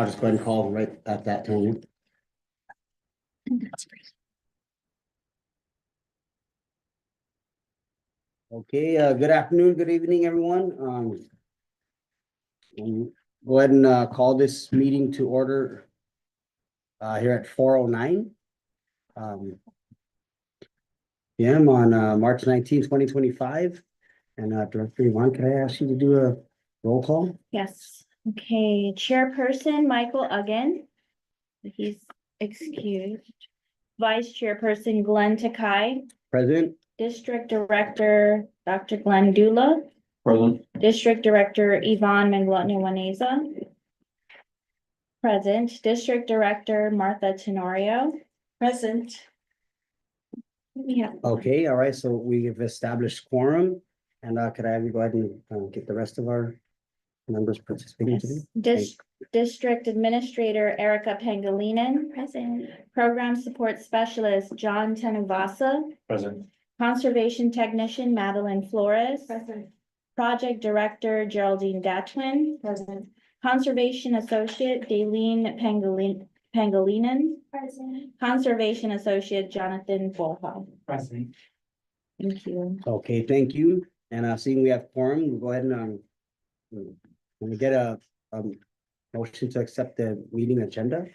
I'll just go ahead and call right at that time. Okay, good afternoon, good evening, everyone. Go ahead and call this meeting to order here at 4:09 p.m. on March 19th, 2025. And Director Yvonne, can I ask you to do a roll call? Yes. Okay, Chairperson Michael Uggan. He's excused. Vice Chairperson Glenn Takai. Present. District Director Dr. Glenn Dula. Present. District Director Yvonne Manglotno-Waneza. Present. District Director Martha Tenorio. Present. Yeah. Okay, all right, so we have established quorum. And could I have you go ahead and get the rest of our members participating today? District Administrator Erica Pangilinan. Present. Program Support Specialist John Tenuvasa. Present. Conservation Technician Madeline Flores. Present. Project Director Geraldine Datwin. Present. Conservation Associate Daleen Pangilinan. Present. Conservation Associate Jonathan Bolha. Present. Thank you. Okay, thank you. And seeing we have quorum, we'll go ahead and can we get a motion to accept the meeting agenda?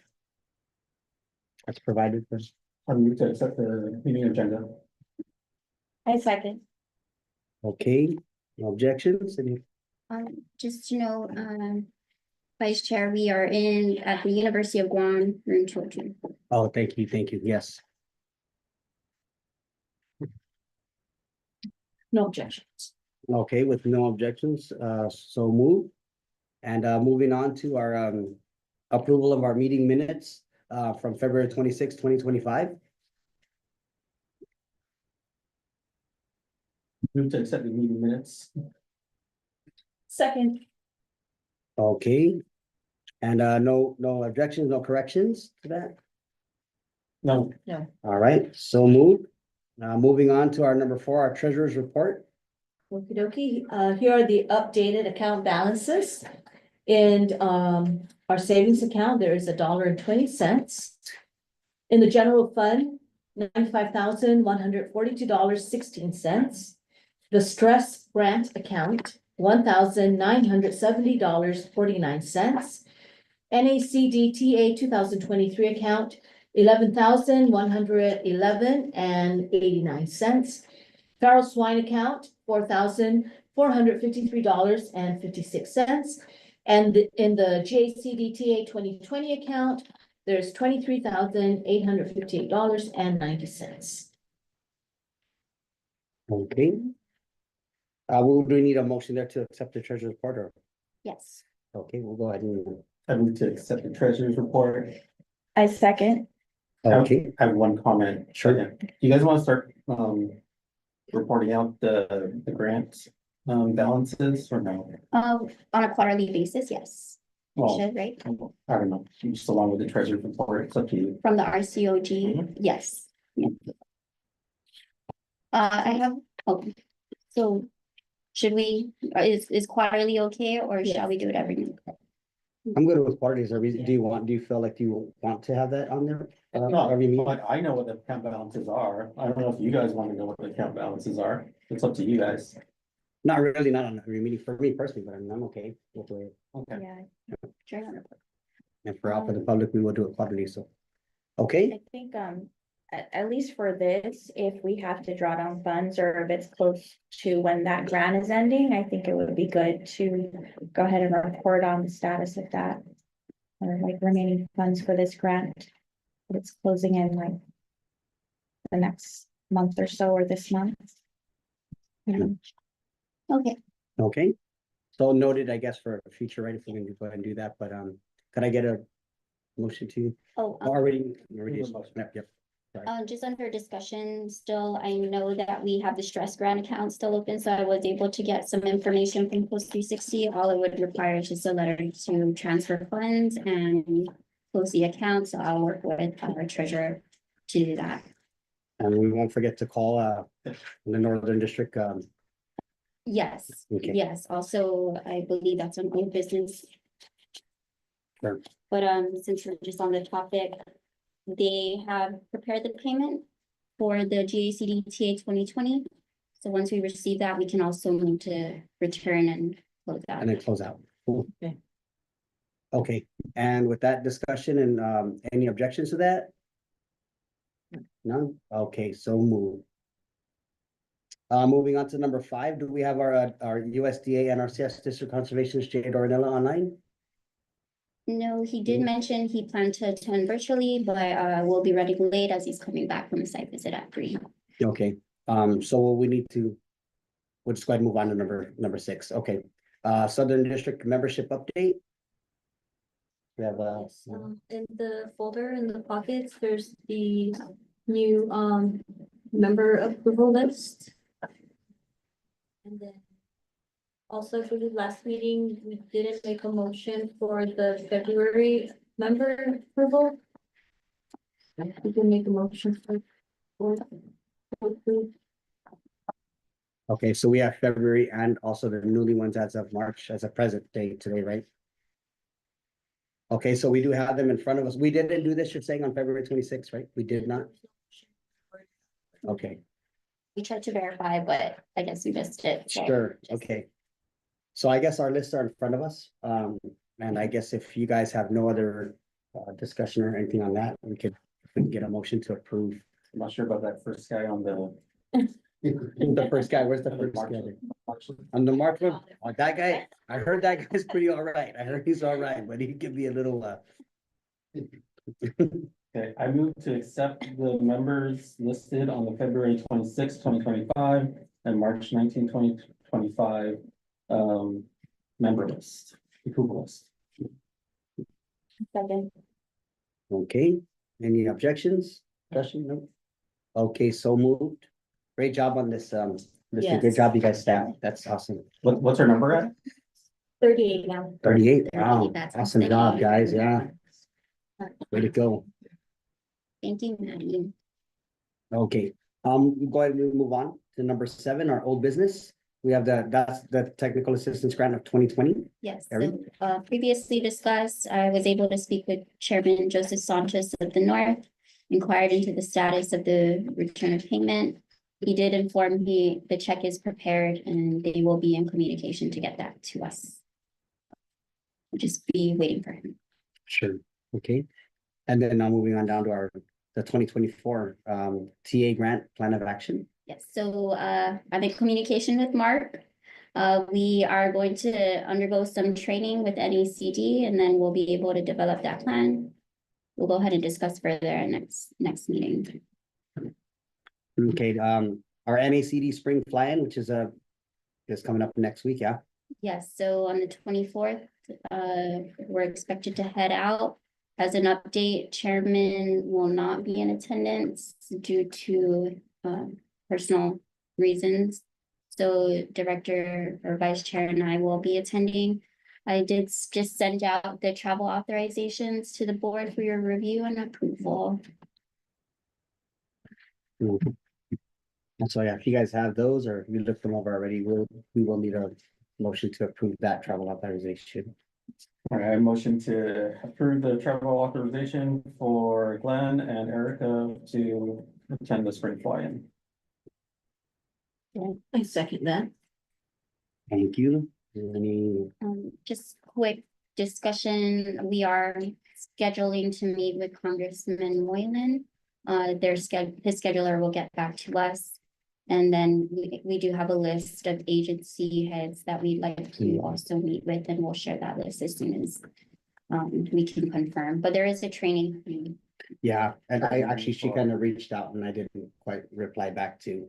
That's provided for. I move to accept the meeting agenda. I second. Okay, no objections? Just to know, Vice Chair, we are at the University of Guam, room 202. Oh, thank you, yes. No objections. Okay, with no objections, so move. And moving on to our approval of our meeting minutes from February 26, 2025. Move to accept the meeting minutes. Second. Okay. And no objections, no corrections to that? No. All right, so move. Moving on to our number 4, our treasurer's report. Okie dokie, here are the updated account balances. In our savings account, there is $1.20. In the general fund, $95,142.16. The stress grant account, $1,970.49. NACDTA 2023 account, $11,111.89. Feral swine account, $4,453.56. And in the JCDTA 2020 account, there's $23,858.90. Okay. We do need a motion there to accept the treasurer's report or? Yes. Okay, we'll go ahead and. I move to accept the treasurer's report. I second. Okay, I have one comment. Sure. Do you guys want to start reporting out the grant balances or no? On a quarterly basis, yes. We Well, should, right? I don't know, just along with the treasurer's report, it's up to you. From the RCOG, yes. Yeah. I have, so should we, is quarterly okay, or shall we do it every month? I'm good with parties. Do you feel like you want to have that on there? Every meeting? But I know what the account balances are. I don't know if you guys want to know what the account balances are. It's up to you guys. Not really, not on every meeting for me personally, but I'm okay with the way. Okay. Yeah, And for the public, we will do it quarterly, so. Okay, I think, at least for this, if we have to draw down funds or if it's close to when that grant is ending, I think it would be good to go ahead and report on the status of that. Or like remaining funds for this grant. It's closing in like the next month or so, or this month. Okay, okay. So noted, I guess, for future, right, if we're gonna go ahead and do that, but could I get a motion to? Already. Yep. just under discussion still, I know that we have the stress grant account still open, so I was able to get some information from Post 360. All it would require is just a letter to transfer funds and close the account, so I'll work with our treasurer to do that. And we won't forget to call the Northern District. Yes, Okay. yes, also, I believe that's an old business. Sure. But since we're just on the topic, they have prepared the payment for the GACD TA 2020. So once we receive that, we can also move to return and close out. And then close out. Cool. Okay. Okay, and with that discussion and any objections to that? None? Okay, so move. Moving on to number 5, do we have our USDA and NRCS District Conservationist Jay Dornella online? No, he did mention he planned to attend virtually, but will be running late as he's coming back from a site visit at 3. Okay, so we need to, we'll just go ahead and move on to number 6, okay. Southern District membership update. We have Yes, in the folder in the pockets, there's the new member approval list. And then also for the last meeting, we didn't make a motion for the February member approval. We can make a motion for approve. Okay, so we have February and also the newly ones as of March as a present date today, right? Okay, so we do have them in front of us. We didn't do this, you're saying on February 26th, right? We did not? Okay, We tried to verify, but I guess we missed it. so sure, just- okay. So I guess our lists are in front of us. And I guess if you guys have no other discussion or anything on that, we can get a motion to approve. I'm not sure about that first guy on the. The first guy, where's the first guy? On the March one, oh, that guy, I heard that guy's pretty all right. I heard he's all right, but he could be a little Okay, I move to accept the members listed on the February 26th, 2025 and March 19, 2025 member list, approval list. Second. Okay, any objections? Discussion? No? Okay, so moved. Great job on this, good Yes. job, you guys staff. That's awesome. What's our number at? 38 now. 38, wow, 38, that's awesome insane. job, guys, yeah. Way to go. Thank you, Maddie. Okay, go ahead and move on to number 7, our old business. We have that's the technical assistance grant of 2020. Yes, Erin? so previously discussed, I was able to speak with Chairman Joseph Sanchez of the North, inquired into the status of the return of payment. He did inform me the check is prepared and they will be in communication to get that to us. We'll just be waiting for him. Sure. Okay, and then now moving on down to the 2024 TA grant plan of action. Yes, so I'm in communication with Mark. We are going to undergo some training with NECD and then we'll be able to develop that plan. We'll go ahead and discuss further in next meeting. Okay, our NACD spring fly-in, which is coming up next week, yeah? Yes, so on the 24th, we're expected to head out. As an update, Chairman will not be in attendance due to personal reasons. So Director or Vice Chair and I will be attending. I did just send out the travel authorizations to the board for your review and approval. Mhm. And so, yeah, if you guys have those or you looked them over already, we will need a motion to approve that travel authorization. All right, I motion to approve the travel authorization for Glenn and Erica to attend the spring fly-in. I second that. Thank you. Any, Just quick discussion, we are scheduling to meet with Congressman Moylan. His scheduler will get back to us. And then we do have a list of agency heads that we'd like to also meet with, and we'll share that list as soon as we can confirm, but there is a training. yeah, and she kind of reached out and I didn't quite reply back to.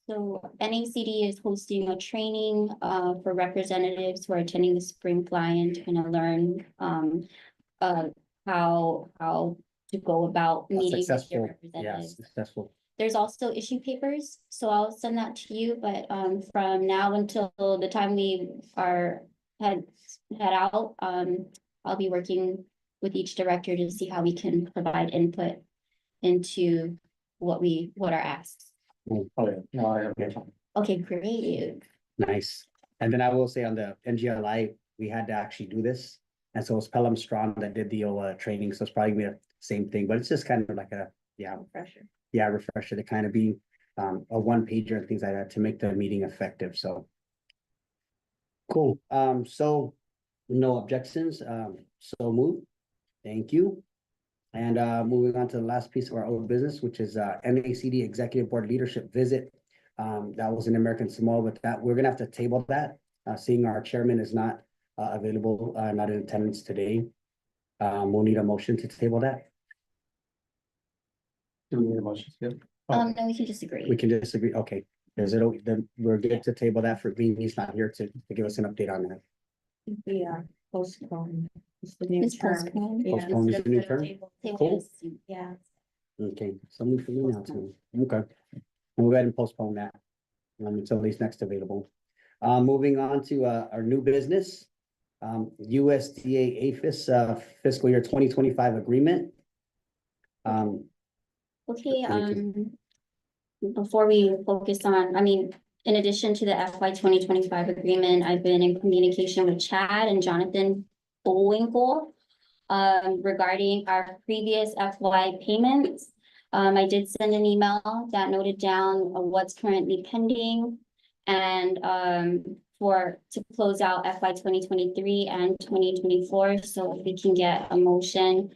So NACD is hosting a training for representatives who are attending the spring fly-in to kind of learn how to go about meeting with your Successful, representatives. yes, successful. There's also issue papers, so I'll send that to you, but from now until the time we head out, I'll be working with each director to see how we can provide input into what are asked. Oh, yeah, no, I have no time. Okay, great. Nice. And then I will say on the NGLI, we had to actually do this. And so it's Pelham Strong that did the training, so it's probably gonna be the same thing, but it's just kind of like a, Pressure. refresher to kind of be a one pager and things like that to make the meeting effective, so. Cool, so no objections, so move, thank you. And moving on to the last piece of our old business, which is NACD Executive Board Leadership Visit. That was in American Samoa, but that we're gonna have to table that, seeing our chairman is not available, not in attendance today. We'll need a motion to table that. Do we need a motion? Skip? No, we can just agree. We can disagree, okay. Is it, then we're good to table that for being, he's not here to give us an update on that. Yeah, postpone. It's the new It's term. postponed. Yeah. Postpone is the new term? Table Cool. is- Yeah. Okay, something for me now too, okay. We'll go ahead and postpone that until he's next available. Moving on to our new business. USDA APHIS fiscal year 2025 agreement. Okay, Thank before we focus on, I mean, in addition to the FY 2025 agreement, I've been in communication with Chad and Jonathan Bullwinkle regarding our previous FY payments. I did send an email that noted down what's currently pending and to close out FY 2023 and 2024, so if we can get a motion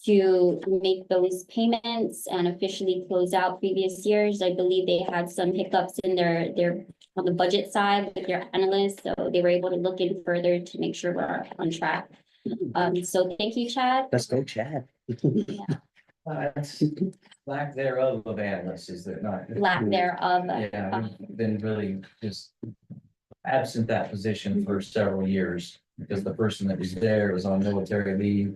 to make those payments and officially close out previous years. I believe they had some hiccups in their on the budget side with their analysts, so they were able to look in further to make sure we're on track. So thank you, Chad. Let's go, Chad. It's lack thereof of analysts, is there not? Lack thereof. Yeah, we've been really just absent that position for several years because the person that was there was on military leave.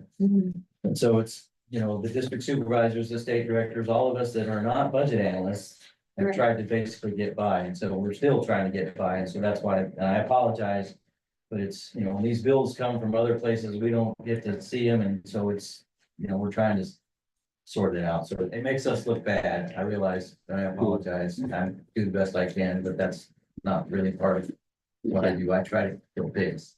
And so it's, you know, the district supervisors, the state directors, all of us that are not budget analysts have Right. tried to basically get by. And so we're still trying to get by. And so that's why, and I apologize. But it's, you know, when these bills come from other places, we don't get to see them. And so it's, you know, we're trying to sort it out. So it makes us look bad. I realize, and I apologize. I do the best I can, but that's not really part of what I do. I try to kill pigs.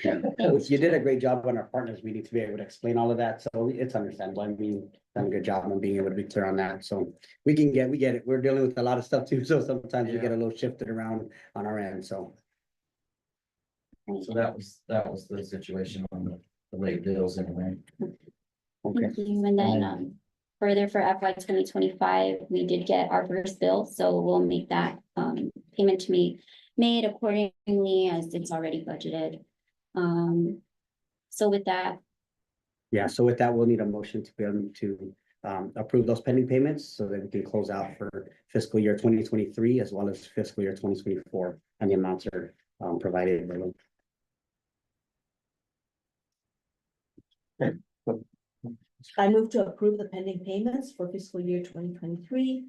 You did a great job on our partners meeting to be able to explain all of that, so it's understandable. I mean, done a good job on being able to be clear on that, so we get it. We're dealing with a lot of stuff too, so sometimes we get a little shifted around on our end, so. So that was the situation on the late bills anyway. Okay, Thank you. And then further for FY 2025, we did get our first bill, so we'll make that payment to be made accordingly as it's already budgeted. So with that, yeah, so with that, we'll need a motion to be able to approve those pending payments so that we can close out for fiscal year 2023 as well as fiscal year 2024, and the amounts are provided. I move to approve the pending payments for fiscal year 2023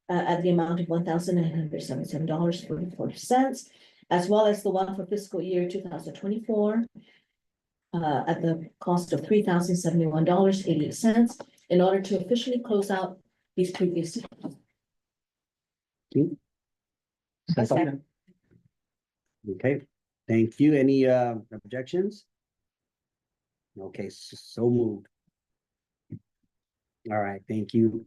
at the amount of $1,977.44, as well as the one for fiscal year 2024 at the cost of $3,071.88 in order to officially close out these previous. Okay, thank you. Any objections? Okay, so moved. All right, thank you.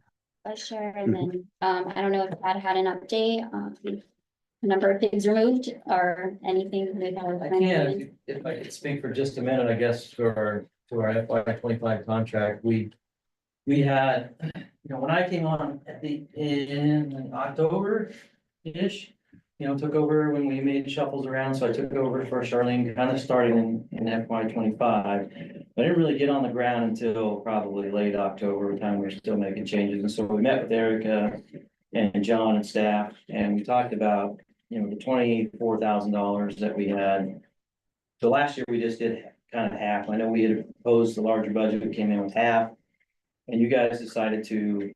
sure, and then I don't know if Chad had an update on the number of pigs removed or anything with our. I can, if I could speak for just a minute, I guess, to our FY 25 contract, we had, you know, when I came on in October-ish, you know, took over when we made shuffles around, so I took over for Charlene, kind of starting in FY 25. I didn't really get on the ground until probably late October, time we were still making changes, and so we met with Erica and John and staff, and we talked about, you know, the $24,000 that we had. So last year we just did kind of half. I know we had proposed a larger budget, we came in with half. And you guys decided to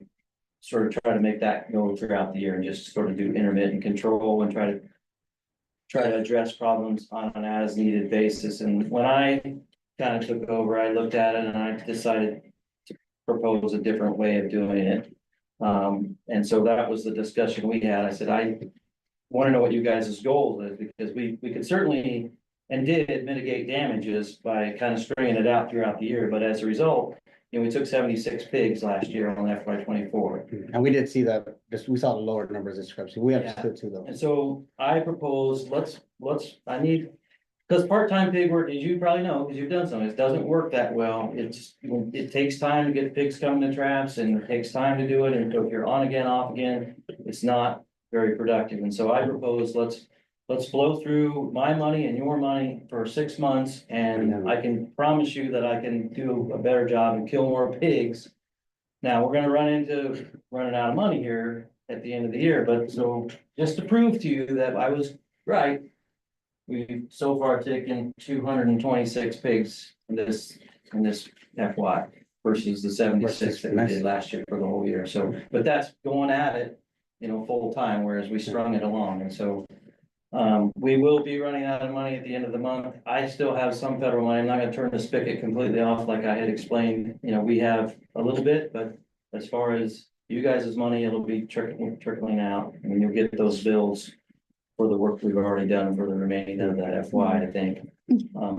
sort of try to make that go throughout the year and just sort of do intermittent control and try to address problems on an as needed basis. And when I kind of took over, I looked at it and I decided to propose a different way of doing it. And so that was the discussion we had. I said, I want to know what you guys' goal is, because we could certainly and did mitigate damages by kind of stringing it out throughout the year, but as a result, you know, we took 76 pigs last year on FY 24. And we did see that, just, we saw the lower numbers of discrepancy. We understood too, though. And so I propose, I need, because part-time pig work, as you probably know, because you've done some, it doesn't work that well. It takes time to get pigs coming to traps, and it takes time to do it, and if you're on again, off again, it's not very productive. And so I propose, let's flow through my money and your money for 6 months, and I can promise you that I can do a better job and kill more pigs. Now, we're gonna run into running out of money here at the end of the year, but so just to prove to you that I was right, we've so far taken 226 pigs in this FY versus the 76 that we did last year for the whole year. So, but that's going at it, you know, full time, whereas we strung it along. And so we will be running out of money at the end of the month. I still have some federal money. I'm not gonna turn the spigot completely off like I had explained. You know, we have a little bit, but as far as you guys' money, it'll be trickling out, and you'll get those bills for the work we've already done for the remaining of that FY, I think.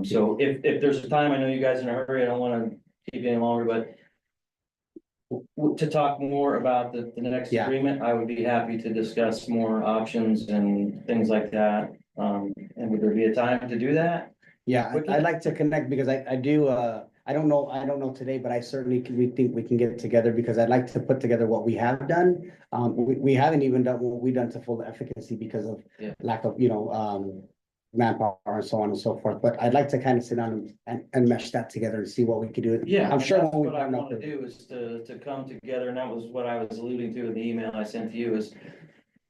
So if there's a time, I know you guys are in a hurry, I don't wanna keep you any longer, but to talk more about the next Yeah. agreement, I would be happy to discuss more options and things like that. And would there be a time to do that? Yeah, I'd like to connect because I do, I don't know today, but I certainly we think we can get it together because I'd like to put together what we have done. We haven't even done what we've done to full efficacy because of Yeah. lack of, manpower and so on and so forth. But I'd like to kind of sit down and mesh that together and see what we could do. Yeah, I'm sure that's when we what I find out want to do is to come together, and that was what I was alluding to in the email I sent to you is.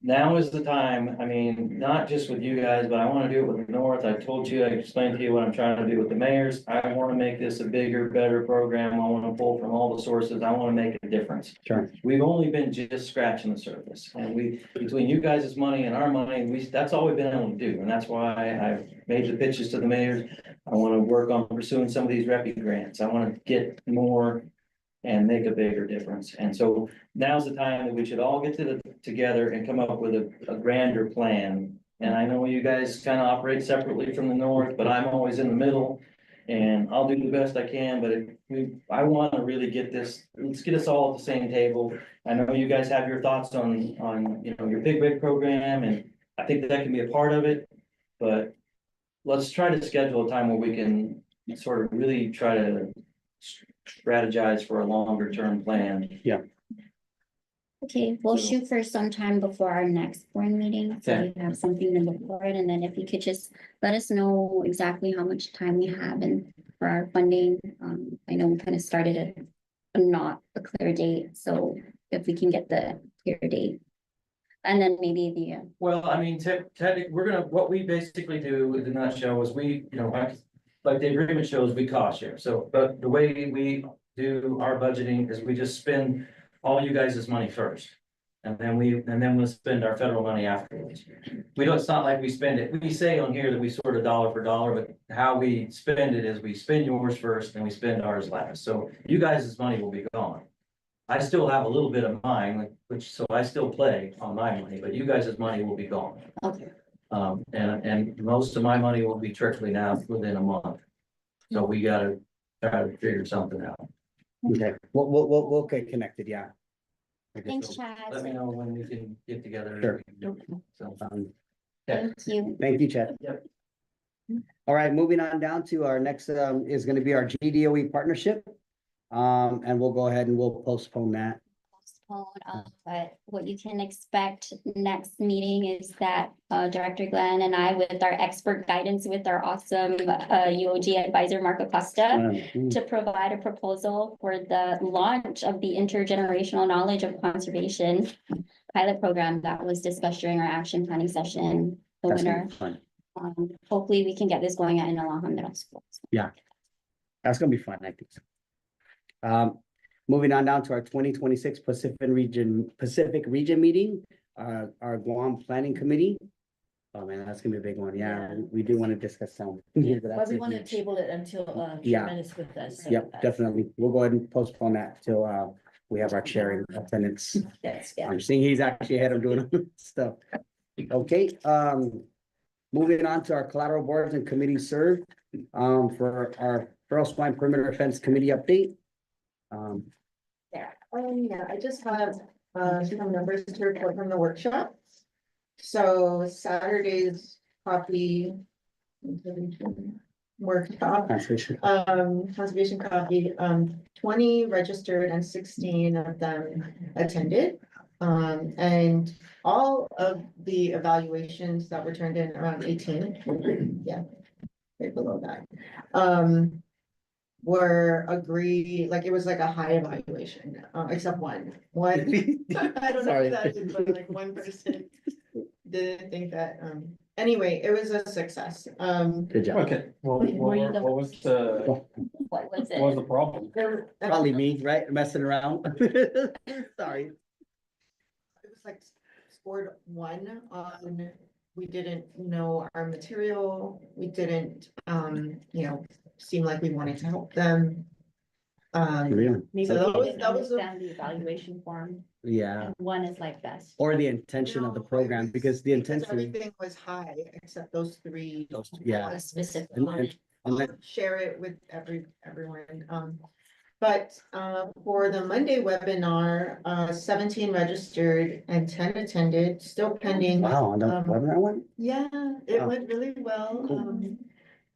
Now is the time, I mean, not just with you guys, but I want to do it with the North. I told you, I explained to you what I'm trying to do with the mayors. I want to make this a bigger, better program. I want to pull from all the sources. I want to make a difference. Sure. We've only been just scratching the surface, and between you guys' money and our money, that's all we've been able to do, and that's why I've made the pitches to the mayors. I want to work on pursuing some of these REPI grants. I want to get more and make a bigger difference. And so now's the time that we should all get together and come up with a grander plan. And I know you guys kind of operate separately from the North, but I'm always in the middle. And I'll do the best I can, but I want to really let's get us all at the same table. I know you guys have your thoughts on, your big rig program, and I think that can be a part of it. But let's try to schedule a time where we can sort of really try to strategize for a longer term plan. Okay, we'll So- shoot for some time before our next board meeting, so Okay. we have something to look for, and then if you could just let us know exactly how much time we have and for our funding. I know we kind of started at not a clear date, so if we can get the clear date. And then maybe the, Well, I mean, technically, what we basically do in the nutshell is like the agreement shows, we cost share. So, but the way we do our budgeting is we just spend all you guys' money first. And then we'll spend our federal money afterwards. It's not like we spend it, we say on here that we sort of dollar for dollar, but how we spend it is we spend yours first and we spend ours last. So you guys' money will be gone. I still have a little bit of mine, so I still play on my money, but you guys' money will be gone. okay, And most of my money will be trickling out within a month. So we gotta try to figure something out. Okay, we'll get connected, yeah. I guess thanks, so. Chad. Let me know when we can get together. Sure. So, Thank you. Thank you, Chad. Yep. All right, moving on down to our next, is gonna be our GDOE partnership. And we'll go ahead and we'll postpone that. But what you can expect next meeting is that Director Glenn and I, with our expert guidance, with our awesome UOG advisor, Marco Costa, to provide a proposal for the launch of the intergenerational knowledge of conservation pilot program that was discussed during our action planning session. The That's gonna winner. be fun. Hopefully we can get this going at Inalaha Middle School. That's gonna be fun, I think so. Moving on down to our 2026 Pacific Region meeting, our Guam Planning Committee. Oh man, that's gonna be a big one. Yeah, we do want to discuss some. Yeah, But but that's we a want to huge- table it until Yeah. Chairman is with us. Yep, definitely. We'll go ahead and postpone that till we have our chair in attendance. Yes, yeah. I'm seeing he's actually ahead of doing stuff. Okay, moving on to our collateral boards and committees served, for our Feral Swine Perimeter Fence Committee update. Yeah, I just have, some numbers to report from the workshop. So Saturday's copy. Workshop, Conservation. conservation copy, 20 registered and 16 of them attended. And all of the evaluations that were turned in around 18, yeah, right below that. Were agreed, like it was like a high evaluation, except one, I don't know Sorry. who that is, but like one person didn't think that, anyway, it was a success, Good job. Okay, well, what was the, What was what was it? the problem? Probably me, right? Messing around. Sorry. It was like scored one on, we didn't know our material, we didn't, seem like we wanted to help them. Really? Maybe So they that was- didn't that was a- understand the evaluation form, Yeah, and one is like best. or the intention of the program, because the intention. Everything was high, except those three. Yeah. A specific And- one. and then- Share it with everyone, but, for the Monday webinar, 17 registered and 10 attended, still pending. Wow, on the webinar one? Yeah, it Wow. went really well. Cool.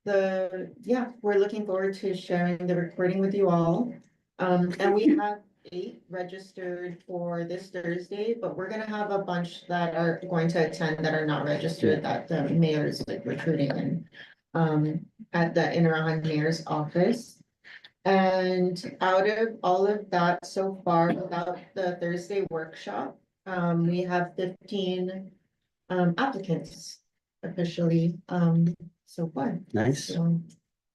We're looking forward to sharing the recording with you all. And we have 8 registered for this Thursday, but we're gonna have a bunch that are going to attend that are not registered, that the mayor's like recruiting and at the Interahamwe Mayor's office. And out of all of that so far, without the Thursday workshop, we have 15 applicants officially, so far. Nice. So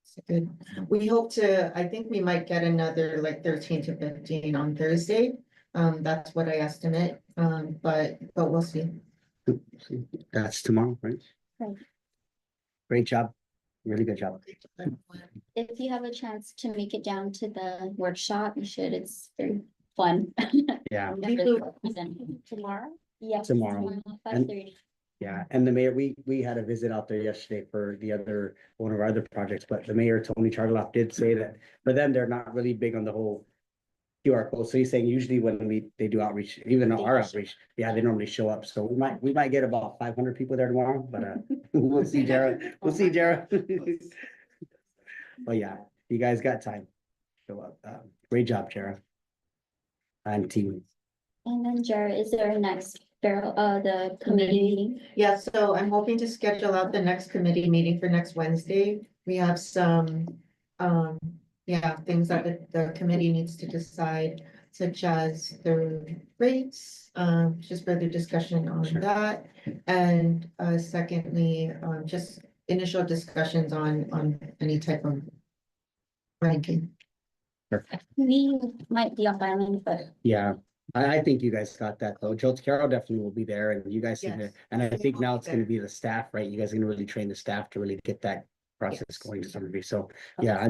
it's good. We hope to, I think we might get another like 13 to 15 on Thursday. That's what I estimate, but we'll see. That's tomorrow, right? Right. Great job. Really good job. If you have a chance to make it down to the workshop, you should. It's very fun. Yeah, Tomorrow? Yes. Tomorrow. 5:30. yeah. And the mayor, we had a visit out there yesterday for one of our other projects, but the mayor, Tony Charloff, did say that for them, they're not really big on the whole QR code. So he's saying usually when they do outreach, even our outreach, yeah, they normally show up. So we might get about 500 people there tomorrow, but we'll see, Jared. We'll see, Jared. But yeah, you guys got time. Show up. Great job, Jared. And team. And then Jared, is there a next the committee meeting? Yeah, so I'm hoping to schedule out the next committee meeting for next Wednesday. We have some, things that the committee needs to decide, such as the rates, just further discussion on Sure. that. And, secondly, just initial discussions on any type of ranking. We might be off island, but Yeah, I think you guys got that though. Joe Carroll definitely will be there and you guys seem to, Yes. and I think now will it's be gonna there. be the staff, right? You guys are gonna really train the staff to really get that process going to some degree. So, yeah,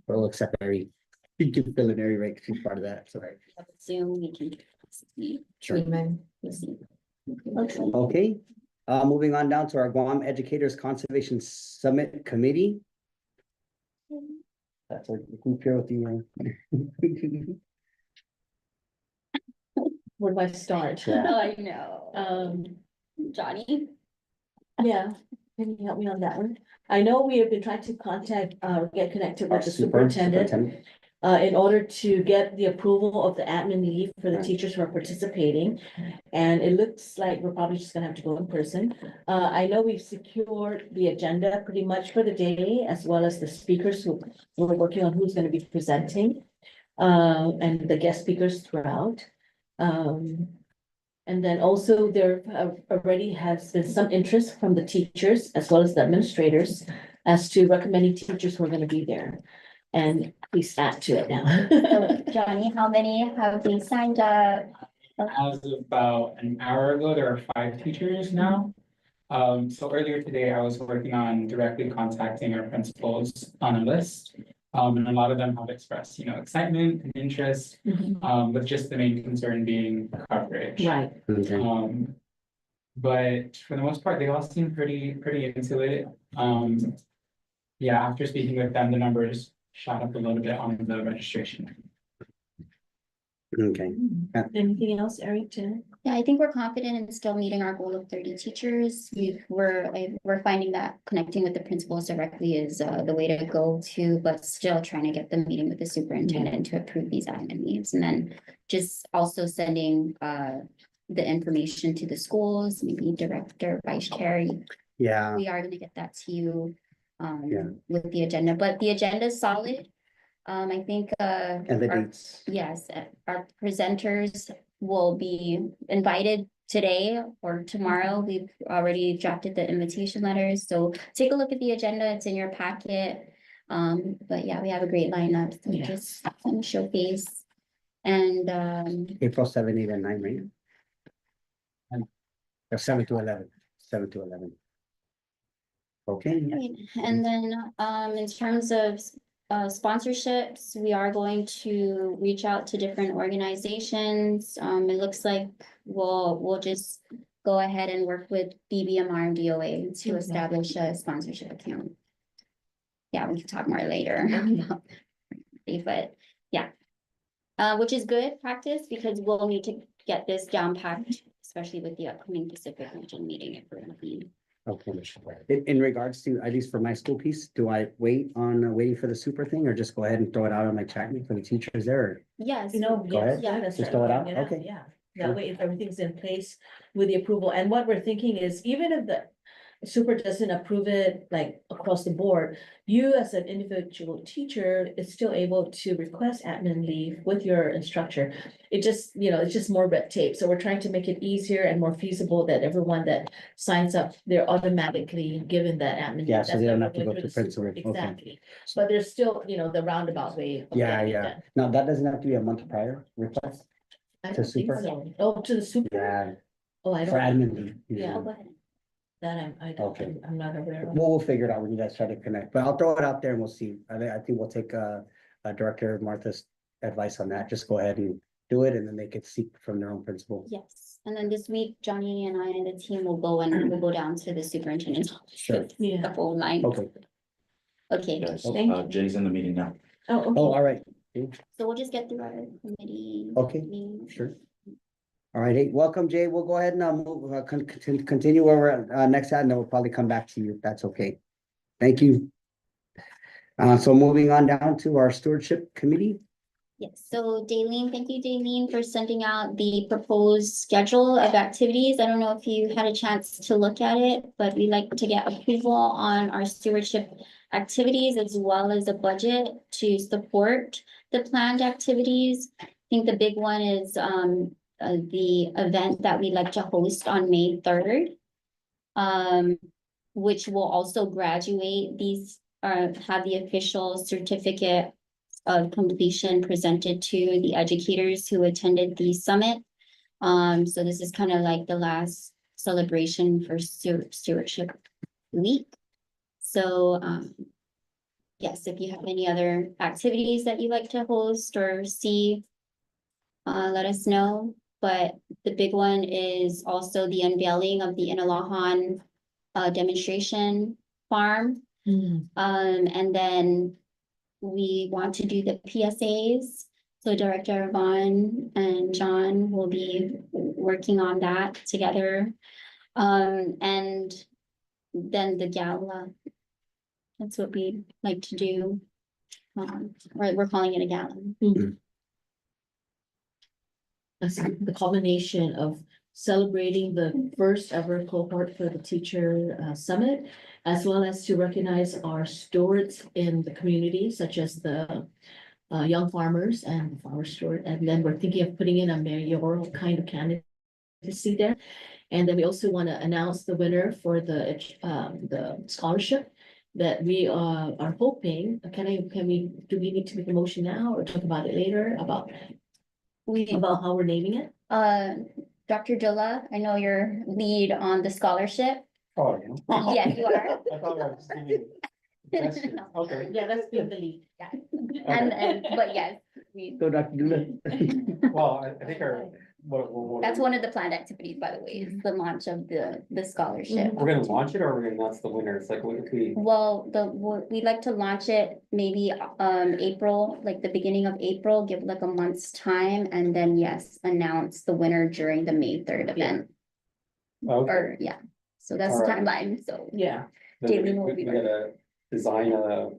we'll accept you can fill in every rate, she's part of that, so. Zoom, we can. Sure. Amen. We'll see. Okay, moving on down to our Guam Educators Conservation Summit Committee. That's our group here with you. Where do I start? Yeah. Oh, I know. Johnny? Yeah, can you help me on that one? I know we have been trying to get connected Our with the superintendent. In order to get the approval of the admin leave for the Right. teachers who are participating. And it looks like we're probably just gonna have to go in person. I know we've secured the agenda pretty much for the day, as well as the speakers who we're working on who's gonna be presenting. And the guest speakers throughout. And then also there already has been some interest from the teachers as well as the administrators as to recommending teachers who are gonna be there. And please add to it now. So Johnny, how many have been signed up? As of about an hour ago, there are 5 teachers now. So earlier today, I was working on directly contacting our principals on a list. And a lot of them have expressed, excitement and interest, with just the main concern being coverage. Right, Okay. But for the most part, they all seem pretty into it. Yeah, after speaking with them, the numbers shot up a little bit on the registration. Okay, Anything else, Eric, to? Yeah, I think we're confident in still meeting our goal of 30 teachers. We're finding that connecting with the principals directly is the way to go too, but still trying to get the meeting with the superintendent to approve these admin leaves. And then just also sending the information to the schools, maybe director, vice chair. yeah, We are gonna get that to you Yeah. with the agenda, but the agenda is solid. I think and the our- dates. yes, our presenters will be invited today or tomorrow. We've already drafted the invitation letters, so take a look at the agenda. It's in your packet. But yeah, we have a great lineup, so Yeah. just showcase. And April 7, 8, and 9, right? Or 7 to 11, 7 to 11. Okay, right, and then in terms of sponsorships, we are going to reach out to different organizations. It looks like we'll just go ahead and work with BBMR and DOA to Okay. establish a sponsorship account. Yeah, we can talk more later. But yeah. Which is good practice because we'll need to get this down packed, especially with the upcoming Pacific Region meeting if we're gonna be. okay. In regards to, at least for my school piece, do I wait on waiting for the super thing or just go ahead and throw it out on my chat for the teachers there? Or- Yes. You know, Go ahead. yeah, Just throw it out? Okay. Yeah, that way if everything's in place with the approval, and what we're thinking is even if the super doesn't approve it like across the board, you as an individual teacher is still able to request admin leave with your instructor. It just, it's just more red tape, so we're trying to make it easier and more feasible that everyone that signs up, they're automatically given that admin leave. Yeah, so That's they why don't we're have to going go through to the super. principal. Okay. Exactly, but there's still, the roundabout way. of Yeah, getting it yeah. done. No, that doesn't have to be a month prior request. I To don't think super? so. Oh, to the super? Yeah, Oh, I for don't, admin leave. Yeah. Oh, go ahead. that Okay. I'm not aware of. We'll figure it out when you guys try to connect, but I'll throw it out there and we'll see. I think we'll take Director Martha's advice on that. Just go ahead and do it and then they could seek from their own principal. Yes, and then this week, Johnny and I and the team will go and we'll go down to the superintendent's office. Sure. Yeah. The whole line. Okay. Okay, Yes, Thank you. Jay's in the meeting now. Oh, Oh, okay. all right. so we'll just get through our committee. Okay, meetings. sure. All right, hey, welcome, Jay. We'll go ahead and move, continue where we're at, next ad, and then we'll probably come back to you if that's okay. Thank you. So moving on down to our stewardship committee. Yes, so Daleen, thank you, Daleen, for sending out the proposed schedule of activities. I don't know if you had a chance to look at it, but we like to get approval on our stewardship activities as well as a budget to support the planned activities. I think the big one is the event that we like to host on May 3rd. Which will also graduate these, have the official certificate of completion presented to the educators who attended the summit. So this is kind of like the last celebration for stewardship week. So, yes, if you have any other activities that you like to host or see, let us know. But the big one is also the unveiling of the Inalahan demonstration farm. Mhm. And then we want to do the PSAs. So Director Vaughn and John will be working on that together. And then the gala. That's what we like to do. We're calling it a gala. That's the culmination of celebrating the first ever cohort for the teacher summit, as well as to recognize our stewards in the community, such as the young farmers and the farmer steward. And then we're thinking of putting in a mayoral kind of candidacy there. And then we also want to announce the winner for the scholarship that we are hoping. Do we need to make a motion now or talk about it later about how we're naming it? Dr. Dilla, I know you're lead on the scholarship. Oh, yeah. Yes, you are. I thought I was giving. Question. Okay. Yeah, that's being the lead. But yes, we, So Dr. Dula. Well, I think what? That's one of the planned activities, by the way, is the launch of the scholarship. We're gonna launch it or we're gonna announce the winners, like what if we, Well, we'd like to launch it maybe April, like the beginning of April, give like a month's time, and then yes, announce the winner during the May 3rd event. okay, Or, yeah, so that's the Alright. timeline, so. Yeah, then we Jamie will be gotta design a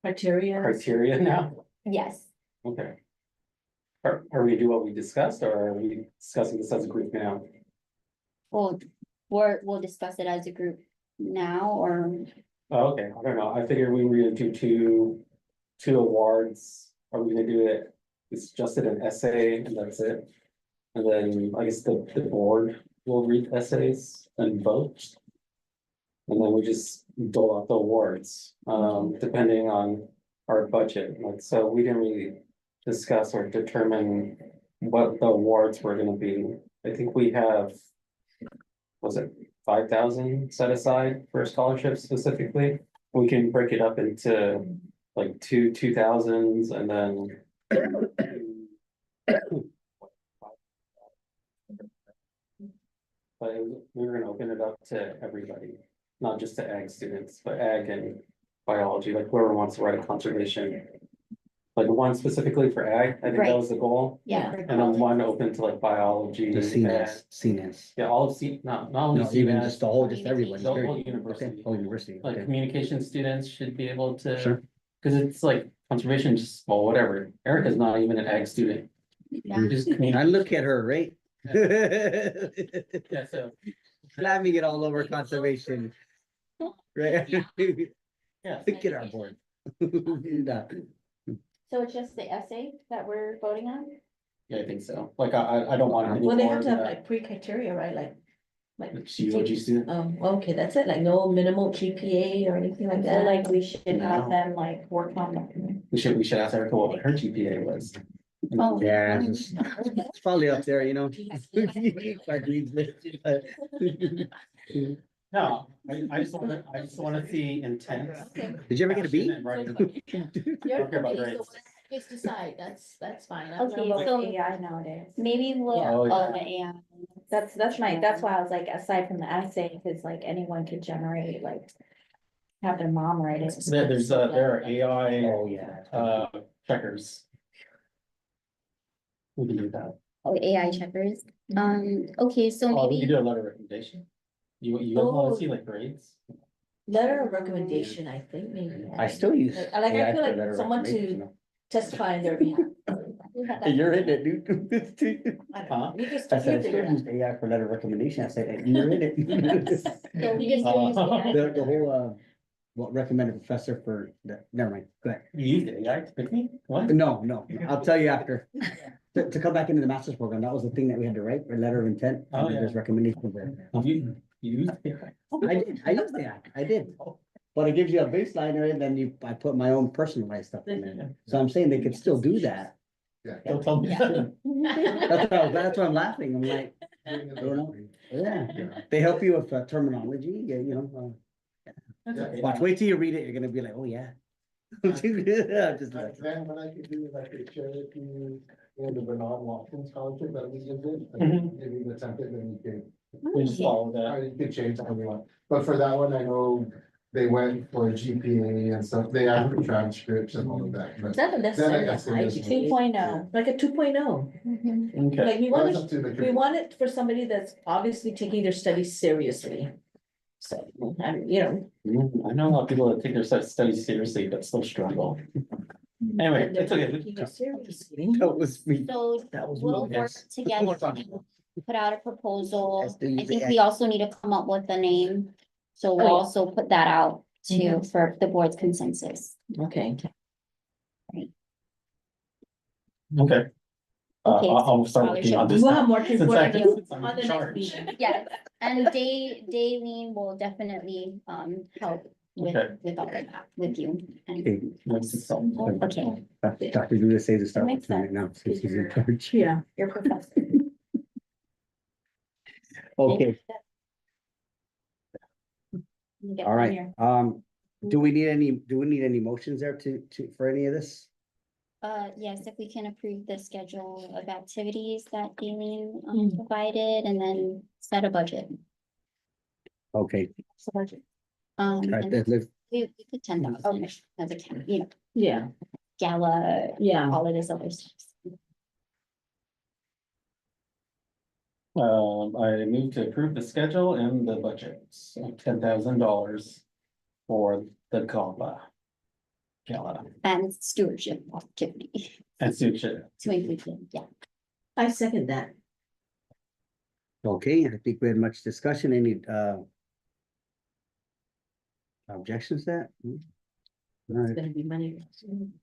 criteria. criteria now, Yes, okay. Are we do what we discussed, or are we discussing this as a group now? we'll discuss it as a group now, or, Oh, okay, I don't know, I figured we were gonna do two awards, are we gonna do it? It's just an essay and that's it. And then I guess the board will read essays and vote. And then we just dole out the awards, depending on our budget, like, so we didn't really discuss or determine what the awards were gonna be. I think we have, was it 5,000 set aside for scholarships specifically? We can break it up into like two 2,000s and then. But we were gonna open it up to everybody, not just to ag students, but ag and biology, like whoever wants to write a conservation. Like one specifically for ag, I think that was the goal, yeah. and then one open to like biology. The and- CNES. Yeah, all of not only No, even just CNAS, the whole, just everybody. the whole period. university. Okay, whole university, like okay. communication students should be able to. Sure. Cause it's like conservation, just, well, whatever, Erica's not even an ag student. Yeah. Just I communicate, look at her, right? yeah, so, Slamming it all over conservation. Right? yeah. Look at our board. Nah. So it's just the essay that we're voting on? Yeah, I think so, like, I don't want any Well, they more have to than have that. like pre-criteria, right? Like. COG student. Okay, that's it, like no minimal GPA or anything like I that. feel like we should No. have them like work on them. We should ask Erica what her GPA was. Oh. Yeah, it's probably up there, you know. Our grades listed, but- No, I just wanna see intent. Did you ever get a B? passion, and writing. You're Don't care about okay, so grades. just decide, that's fine. Okay, About so- AI nowadays. Maybe we'll, Yeah. Oh, yeah. yeah. That's why I was like, aside from the essay, cause like anyone could generate, like. Have their mom write it. There are AI, Oh, yeah. checkers. We can do that. Oh, AI checkers, okay, so Oh, we can maybe, do a letter of recommendation. You guys wanna see like grades? Letter of recommendation, I think maybe. I still use. Like, I AI feel for like letter of someone recommendation, to testify on their behalf. Hey, you're in it, dude. Huh? You just. I said, I you still figure it use AI for letter of recommendation. I said, hey, you're in it. so we can still use AI. The whole, what recommended professor for, never mind, go ahead. You used AI to pick me? What? No, I'll tell you after. To come back into the master's program, that was the thing that we had to write, a letter of intent. Oh, and yeah. There's recommendations there. You used AI? I used that, I did. But it gives you a baseline, and then I put my own personalized stuff in there. So I'm saying they could still do that. Don't tell me. That's why I'm laughing. I'm like, I don't know. Yeah, they help you with terminology, yeah, you know. That's okay. Watch, wait till you read it, you're gonna be like, oh, yeah. Just like- Then what I could do is I could share it to you, the Bernard Watkins scholarship that we just did. I can give you the template, then you We just follow can, that. or you could change how you want. But for that one, I know they went for GPA and stuff, they asked for transcripts and all of that, but. It's not necessarily a high GPA, 2.0. like a 2.0. Okay. Like we Well, want it's it, up to the we want it for somebody that's obviously taking their studies seriously. So, you know. I know a lot of people that take their studies seriously, but still struggle. Anyway, they're it's okay. taking it seriously. That was me. So That was we'll me. work together, put out a proposal. Let's do I the think act. we also need to come up with a name. So we'll Oh, yeah. also put that out too for the board's consensus. Okay. Okay. Okay, I'll start working on this. We'll have more kids Since I- working since I'm on in the next charge. meeting. Yes, and Daylene will definitely help Okay. with all of that with you. And- Okay, Okay, Dr. Lewis says to start That makes working on it now, since he's in charge. Yeah. Your professor. Okay, you get all one right, here. do we need any motions there for any of this? Yes, if we can approve the schedule of activities that Aileen Mm. provided and then set a budget. Okay, So budget. right, And let's- we put 10,000 as a, Yeah, gala, yeah. all of this other stuff. I move to approve the schedule and the budgets of $10,000 for the gala And stewardship activity and sushi. to include, them, yeah. I second that. okay, I think we had much discussion, any, objections to that? All It's right, gonna be money.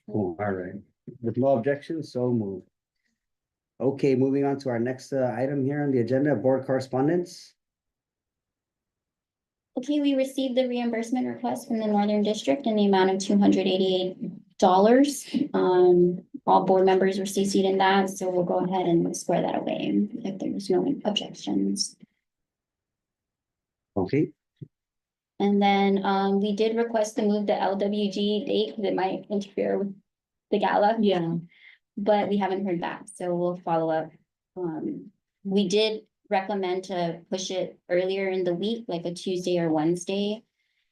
cool, all right, with no objections, so move. Okay, moving on to our next, item here on the agenda, board correspondence. Okay, we received the reimbursement request from the Northern District in the amount of $288. All board members were CC'd in that, so we'll go ahead and square that away if there's no objections. Okay, And then, we did request to move the LWG date because it might interfere with the gala. Yeah, But we haven't heard back, so we'll follow up. We did recommend to push it earlier in the week, like a Tuesday or Wednesday.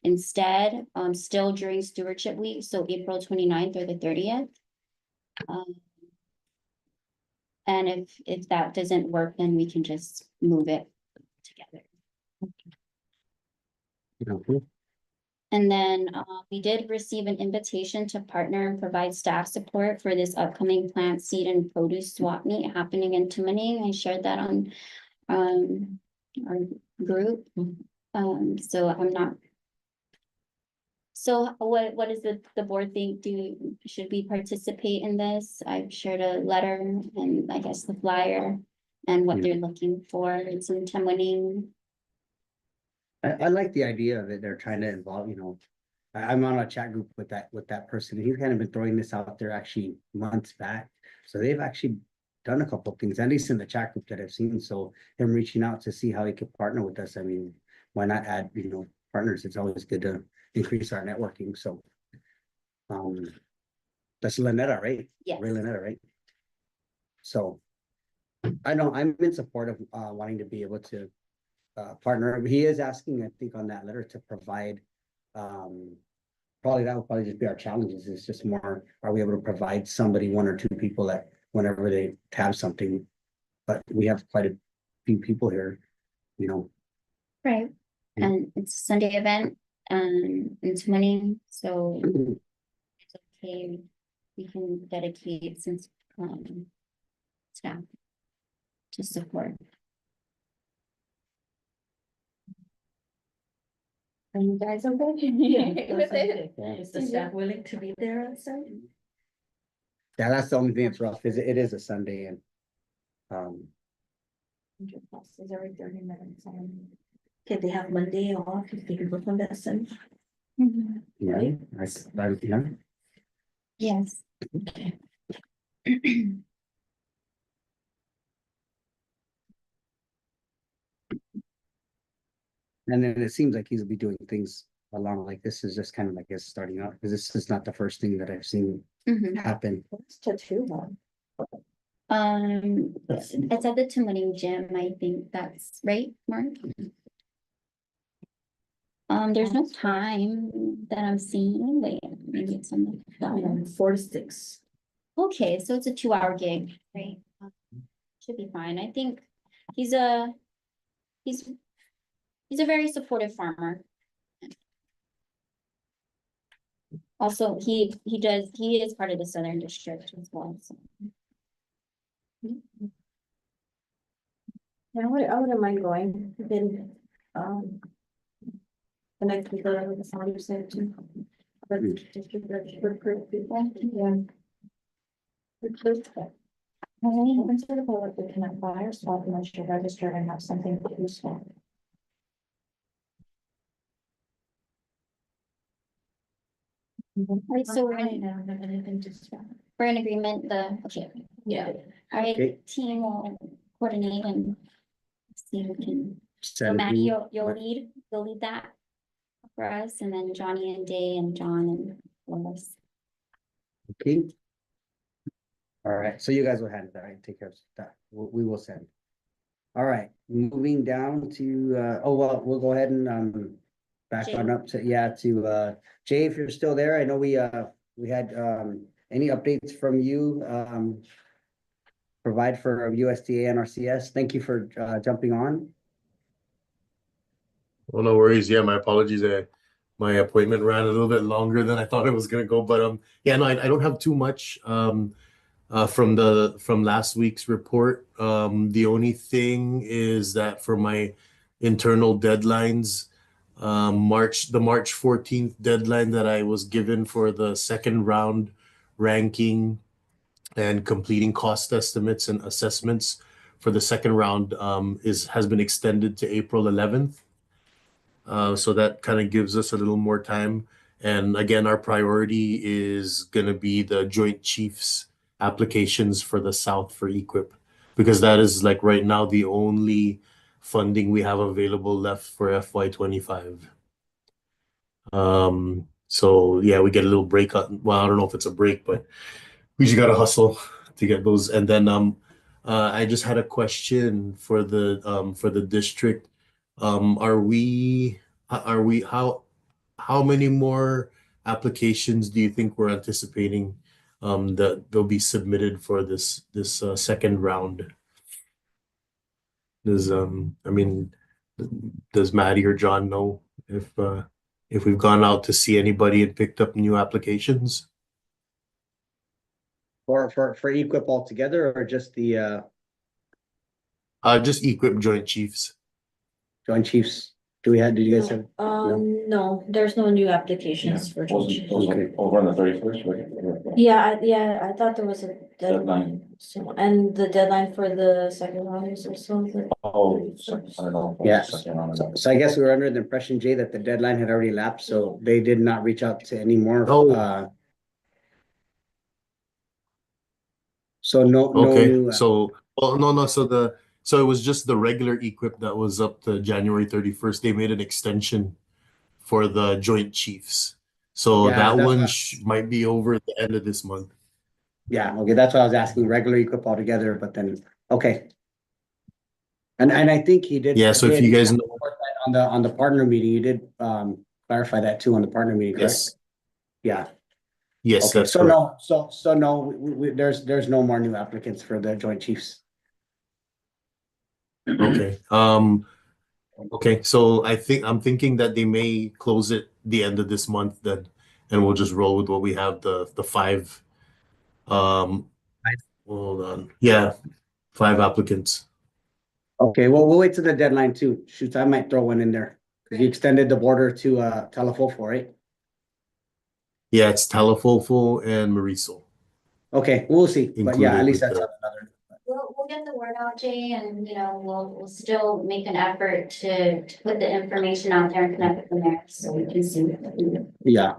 Instead, still during stewardship week, so April 29th or the 30th. And if that doesn't work, then we can just move it together. okay, And then we did receive an invitation to partner and provide staff support for this upcoming plant seed and produce swap meet happening in Tumaning. I shared that on our group. So I'm not. So what does the board think? Should we participate in this? I've shared a letter and I guess the flyer and what they're looking for. It's in Tumaning. I like the idea of it, they're trying to involve, I'm on a chat group with that person, and he's kind of been throwing this out there actually months back. So they've actually done a couple of things, at least in the chat group that I've seen, so him reaching out to see how he could partner with us, I mean, why not add, partners, it's always good to increase our networking, so. That's Lynetta, right? Yes. Ray Lynetta, right? So. I know, I'm in support of wanting to be able to partner, he is asking, I think, on that letter to provide. Probably that will probably just be our challenges, it's just more, are we able to provide somebody, one or two people that whenever they have something. But we have quite a few people here, Right, Yeah. and it's a Sunday event, it's money, so it's okay, we can dedicate since, staff to support. Are you guys okay? Yeah, With it? is the staff willing to be there on Sunday? Yeah, that's the only thing that's rough, is it is a Sunday and. Is every 30 minutes. Can they have Monday off if they could work on that Sunday? Mhm. Yeah, Right. yeah, Yes. Okay. and then it seems like he'll be doing things along like this is just kind of like his starting out, because this is not the first thing that I've seen Mhm. happen. It's tattoo one. It's at the Tumaning Gym, I think that's right, Mark? There's no time that I'm seeing, wait, maybe it's on the flyer. 4 to 6. Okay, so it's a 2-hour gig, right? Should be fine, I think he's a very supportive farmer. Also, he is part of the Southern District as well, so. Yeah, I wouldn't mind going, then, the next week, I was on your side too. But district recruit people, yeah. Recruit. I'm sort of like we can buy or swap and I should register and have something to swap. Right, so we're I in, don't have anything to swap. we're in agreement, okay, Yeah. all right, Okay. team will coordinate and see if we can. So Send Maddie, who- you'll lead that for us, and then Johnny and Day and John and Lois. Okay. All right, so you guys will handle that, right? Take care of that. We will send. All right, moving down to, oh, well, we'll go ahead and, back Jay. on up to, yeah, to, Jay, if you're still there, I know we had, any updates from you, provide for USDA and RCS. Thank you for, jumping on. Well, no worries. Yeah, my apologies. My appointment ran a little bit longer than I thought it was gonna go, but yeah, no, I don't have too much from last week's report. The only thing is that for my internal deadlines, the March 14th deadline that I was given for the second round ranking and completing cost estimates and assessments for the second round has been extended to April 11th. So that kind of gives us a little more time. And again, our priority is going to be the Joint Chiefs applications for the South for EQIP, because that is like right now the only funding we have available left for FY25. So yeah, we get a little break on, well, I don't know if it's a break, but we just gotta hustle to get those. And then I just had a question for the district. How many more applications do you think we're anticipating that they'll be submitted for this second round? I mean, does Maddie or John know if we've gone out to see anybody and picked up new applications? For EQIP altogether, or just the, Just EQIP Joint Chiefs. Joint Chiefs? Did you guys have? No, there's no new applications for. Okay. Over on the 31st, right? Yeah, I thought there was a deadline. So, and the deadline for the second round is also. Oh, I don't know. Yeah. So I guess we were under the impression, Jay, that the deadline had already lapsed, so they did not reach out to any more. Oh. So no Okay, new, no. So it was just the regular EQIP that was up to January 31st. They made an extension for the Joint Chiefs. So Yeah, that that's one what- might be over at the end of this month. yeah, okay, that's why I was asking, regular EQIP altogether, but then, okay. And I think he did. Yeah, so if you guys know. On the partner meeting, you did clarify that too on the partner meeting, correct? Yes, Yeah. yes, Okay, that's so correct. no, so no, there's no more new applicants for the Joint Chiefs. Okay, okay, so I'm thinking that they may close it the end of this month then, and we'll just roll with what we have, the five. Hold on. Yeah, 5 applicants. Okay, well, we'll wait to the deadline too. Shoot, I might throw one in there. You extended the border to Telefofo, right? Yeah, it's Talafofo and Marisol. Okay, we'll see. But yeah, at Included least with that's the- another. We'll get the word out, Jay, and we'll still make an effort to put the information out there and connect with the mayor so we can see. Yeah.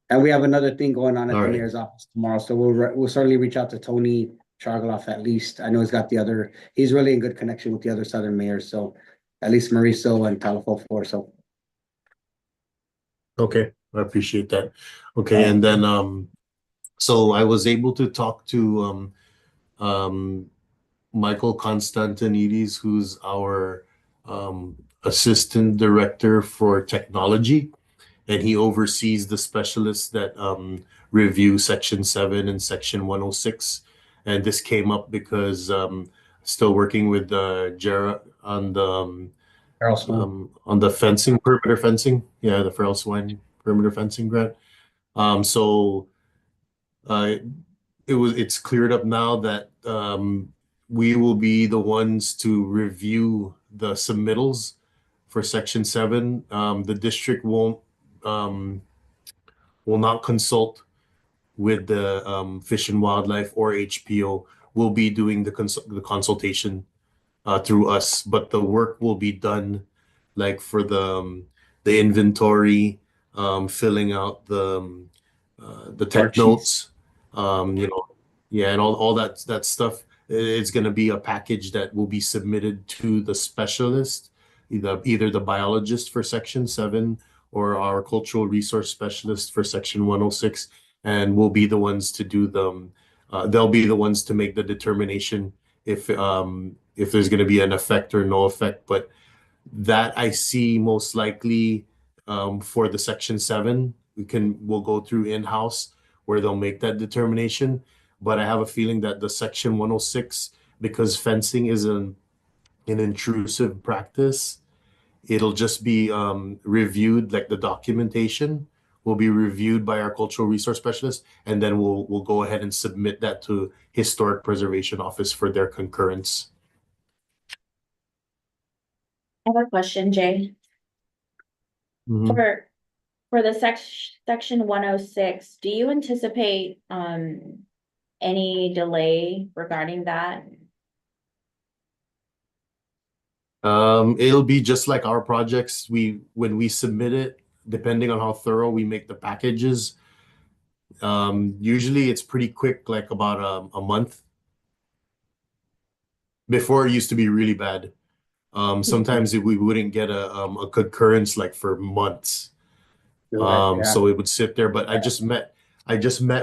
And we have another thing going on at All the right. mayor's office tomorrow, so we'll certainly reach out to Tony Chargaloff at least. I know he's really in good connection with the other southern mayors, so at least Mauricio and Talafofo, so. Okay, I appreciate that. Okay, and then so I was able to talk to Michael Constantinides, who's our assistant director for technology, and he oversees the specialists that review Section 7 and Section 106. And this came up because still working with Jara on the on the fencing, perimeter fencing. Yeah, the Feral Swine perimeter fencing grant. So it's cleared up now that we will be the ones to review the submittals for Section 7. The district will not consult with the Fish and Wildlife or HPO. We'll be doing the consultation through us, but the work will be done like for the inventory, filling out the tech notes, yeah, and all that stuff. It's going to be a package that will be submitted to the specialist, either the biologist for Section 7 or our cultural resource specialist for Section 106, and we'll be the ones to do they'll be the ones to make the determination if there's going to be an effect or no effect. But that I see most likely for the Section 7, we'll go through in-house where they'll make that determination. But I have a feeling that the Section 106, because fencing is an intrusive practice, it'll just be reviewed, like the documentation will be reviewed by our cultural resource specialist, and then we'll go ahead and submit that to Historic Preservation Office for their concurrence. I have a question, Jay. Mhm. For the section 106, do you anticipate any delay regarding that? It'll be just like our projects. When we submit it, depending on how thorough we make the packages, usually it's pretty quick, like about a month. Before it used to be really bad. Sometimes we wouldn't get a concurrence like for months. So it would sit there. But I just met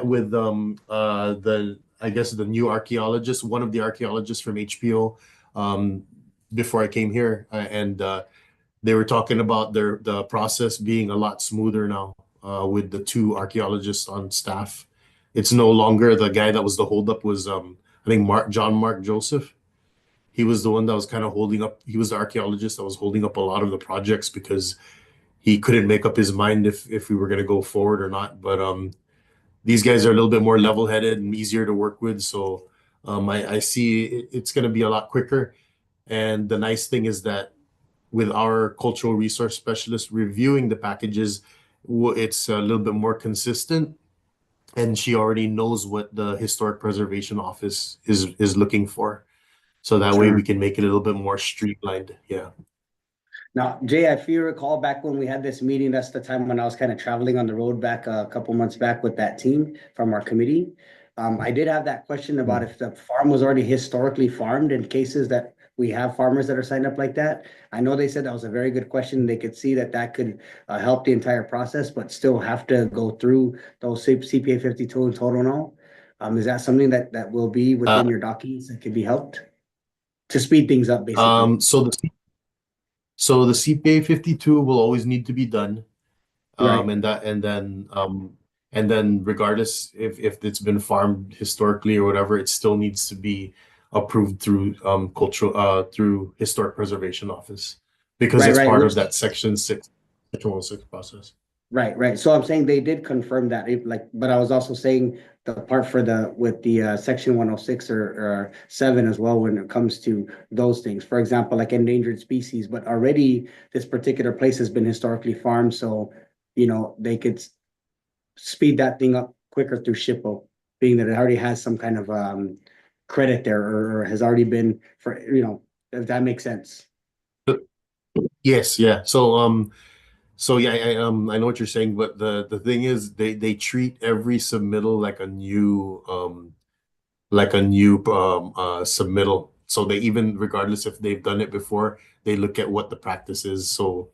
with I guess the new archaeologist, one of the archaeologists from HPO, before I came here, and they were talking about the process being a lot smoother now with the two archaeologists on staff. It's no longer the guy that was the holdup was I think John Mark Joseph. He was the one that was kind of holding up. He was the archaeologist that was holding up a lot of the projects because he couldn't make up his mind if we were going to go forward or not. But these guys are a little bit more level-headed and easier to work with. So I see it's going to be a lot quicker. And the nice thing is that with our cultural resource specialist reviewing the packages, it's a little bit more consistent. And she already knows what the Historic Preservation Office is looking for. So that way we can make it a little bit more streamlined. Yeah. Now, Jay, if you recall back when we had this meeting, that's the time when I was kind of traveling on the road back a couple months back with that team from our committee. I did have that question about if the farm was already historically farmed in cases that we have farmers that are signed up like that. I know they said that was a very good question. They could see that could help the entire process, but still have to go through those CPA 52 in total and all. Is that something that will be within your documents that could be helped to speed things up, basically? So the CPA 52 will always need to be done. Right. And then regardless if it's been farmed historically or whatever, it still needs to be approved through through Historic Preservation Office because it's part of that Section 106 process. Right. So I'm saying they did confirm that, but I was also saying the part with the Section 106 or 7 as well when it comes to those things. For example, like endangered species, but already this particular place has been historically farmed, so they could speed that thing up quicker through SHPO, being that it already has some kind of credit there or has already been if that makes sense. Yes, yeah. So yeah, I know what you're saying, but the thing is they treat every submittal like a new submittal. So they, even regardless if they've done it before, they look at what the practice is. So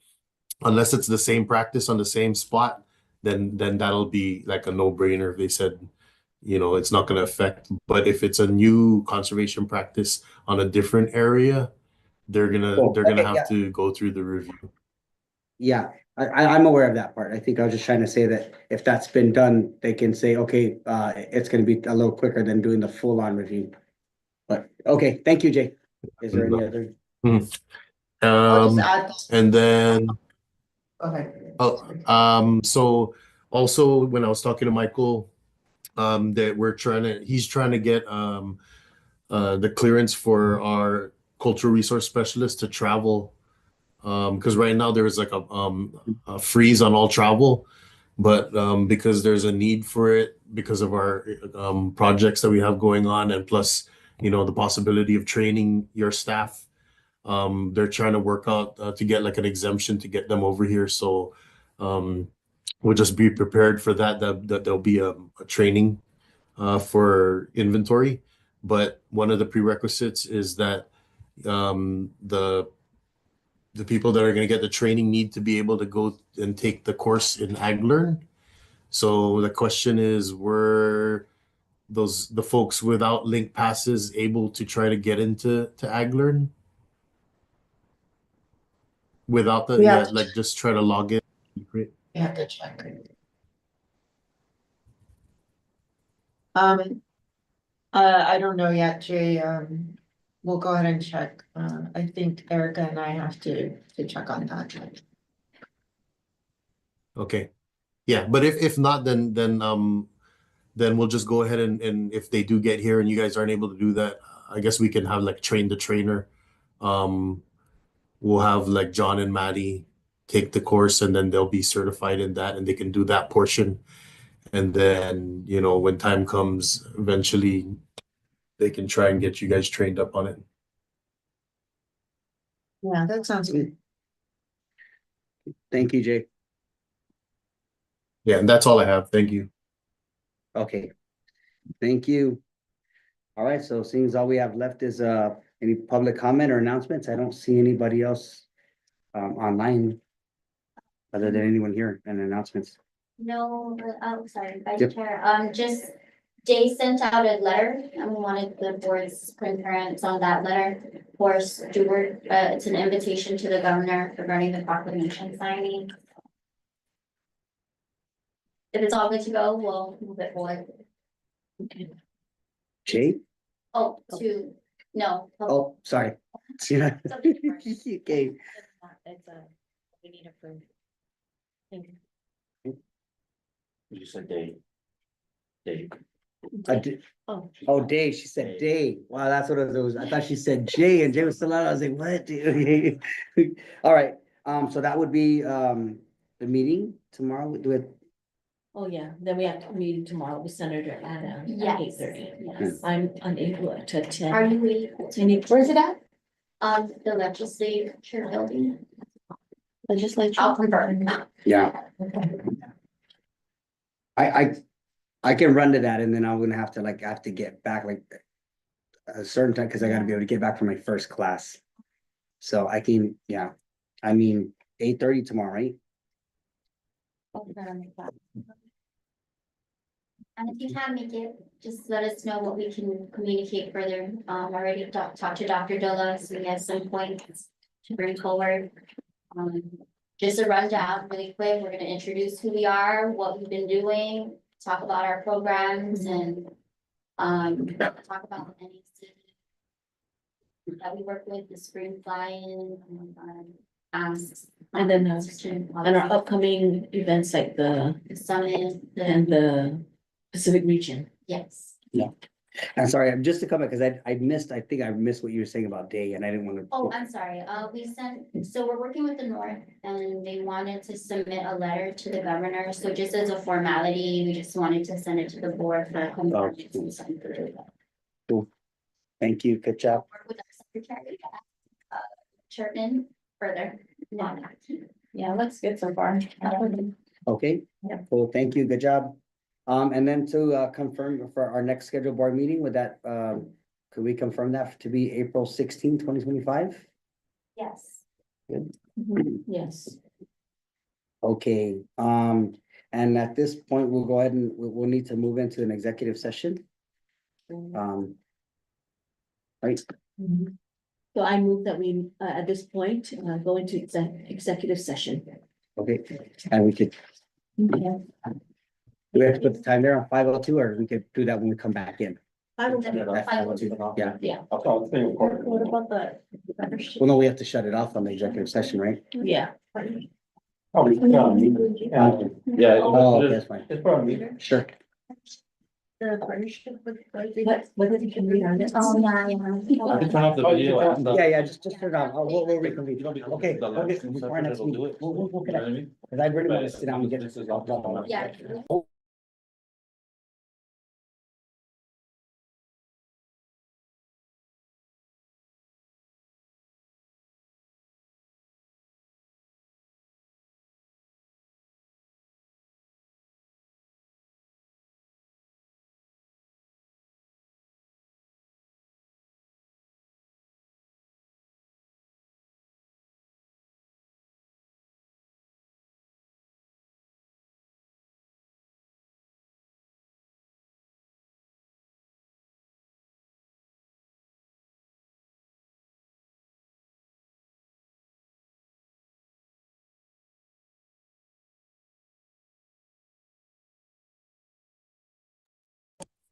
unless it's the same practice on the same spot, then that'll be like a no-brainer. If they said, it's not going to affect. But if it's a new conservation practice on a different area, they're gonna have to go through the review. Yeah, I'm aware of that part. I think I was just trying to say that if that's been done, they can say, okay, it's gonna be a little quicker than doing the full-on review. But, okay, thank you, Jay. Is there any other? I'll just add. And then, Okay. so also when I was talking to Michael, that he's trying to get the clearance for our cultural resource specialist to travel. Because right now there is like a freeze on all travel, but because there's a need for it because of our projects that we have going on, and plus, the possibility of training your staff, they're trying to work out to get like an exemption to get them over here. So we'll just be prepared for that there'll be a training for inventory. But one of the prerequisites is that the people that are going to get the training need to be able to go and take the course in AgLearn. So the question is, the folks without link passes able to try to get into AgLearn? Without the, We yeah, have to- like just try to log in. You have to check. Um, I don't know yet, Jay, we'll go ahead and check. I think Erica and I have to check on that. Okay. Yeah, but if not, then we'll just go ahead and if they do get here and you guys aren't able to do that, I guess we can have like train the trainer. We'll have like John and Maddie take the course and then they'll be certified in that and they can do that portion. And then, you know, when time comes, eventually they can try and get you guys trained up on it. Yeah, that sounds good. Thank you, Jay. Yeah, and that's all I have. Thank you. Okay. Thank you. All right, so seeing as all we have left is any public comment or announcements, I don't see anybody else online other than anyone here and announcements. No, oh, sorry, Vice Yep. Chair, just Jay sent out a letter and we wanted the board's concurrence on that letter for Stewart. It's an invitation to the governor regarding the proclamation signing. If it's all good to go, we'll move it forward. Jay? Oh, no. Oh, sorry. Yeah. Something first. Okay. It's we need approval. You said Dave. Oh. Oh, Day, she said Day. Wow, that's what it was. I thought she said Jay and Jay was still out. I was like, what? All right, so that would be the meeting tomorrow. We do it. Oh, yeah, then we have to meet tomorrow with Senator Anna at Yes. 8:30. Yes. I'm unable to attend. Are you able to? Where's it at? The legislature building. Legislature. I'll confirm. Yeah. I can run to that and then I'm gonna have to I have to get back like a certain time because I gotta be able to get back from my first class. So I can, yeah, I mean, 8:30 tomorrow, right? And if you can make it, just let us know what we can communicate further. Already talked to Dr. Dilla, so we have some points to bring forward. Just a rundown really quick, we're gonna introduce who we are, what we've been doing, talk about our programs and talk about the NEC that we work with, the spring fly-in, asks. And then, and our upcoming events like the Summit, and the Pacific region. yes. I'm sorry, I'm just to come back because I think I missed what you were saying about Day and I didn't want to. Oh, I'm sorry, so we're working with the North and they wanted to submit a letter to the governor, so just as a formality, we just wanted to send it to the board for concurrence and send through. Cool. Thank you, good job. Work with our secretary, Chairman, further. Yeah, looks good so far. Okay, Yeah. cool, thank you, good job. And then to confirm for our next scheduled board meeting, would that could we confirm that to be April 16, 2025? Yes. Yes. Okay, and at this point, we'll go ahead and we'll need to move into an executive session. Right, So I move that we, at this point, go into executive session. okay, and we could, do we have to put the time there on 5:02, or we could do that when we come back in? I will. At 5:02, yeah, Yeah, I'll call it thing recorded. What about the? well, no, we have to shut it off on the executive session, right? yeah. Oh, yeah. Oh, okay, that's fine, It's probably. sure. The partnership with. What did you can read on it? Oh, yeah. I can turn off the video. Yeah, just turn it on. We'll reconvene. Okay, for our next meeting. We'll connect. Cause I really want to sit down and get this. Yeah.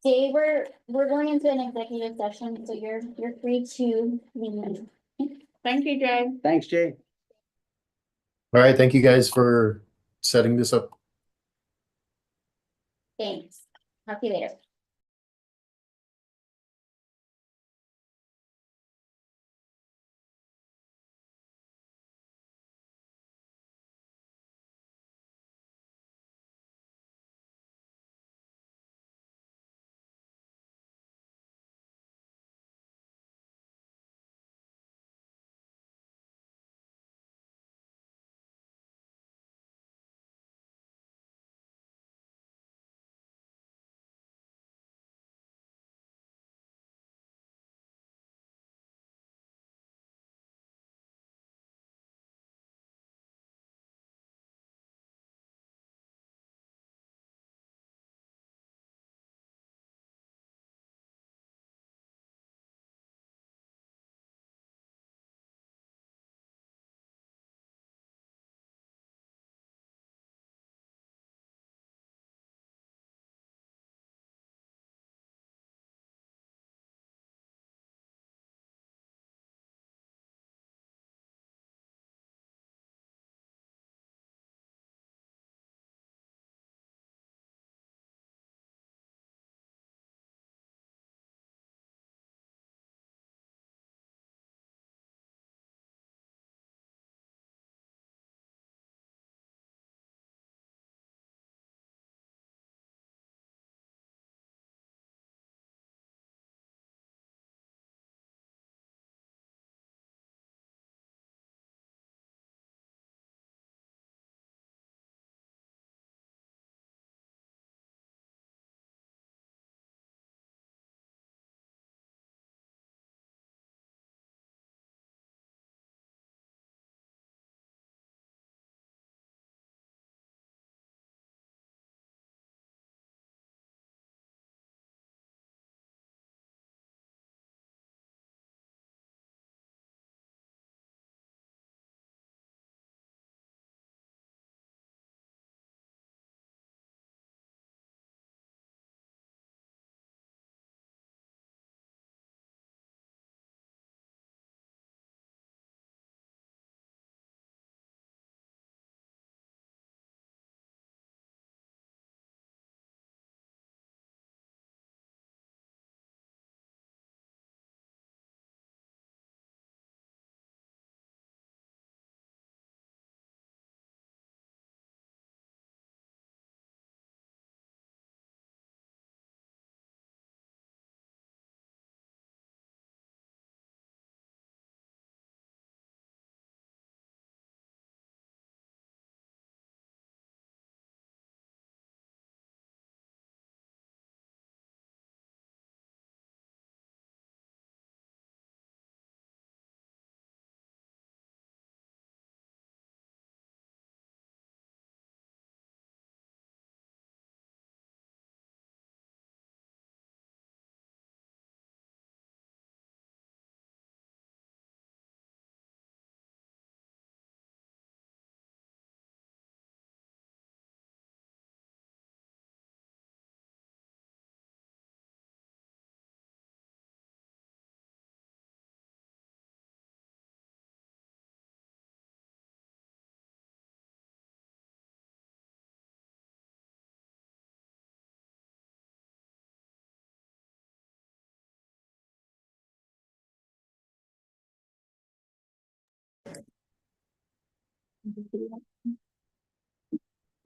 Day, we're going into an executive session, so you're free to leave. Thank you, Jay. Thanks, Jay. All right, thank you guys for setting this up. Thanks. Talk to you later.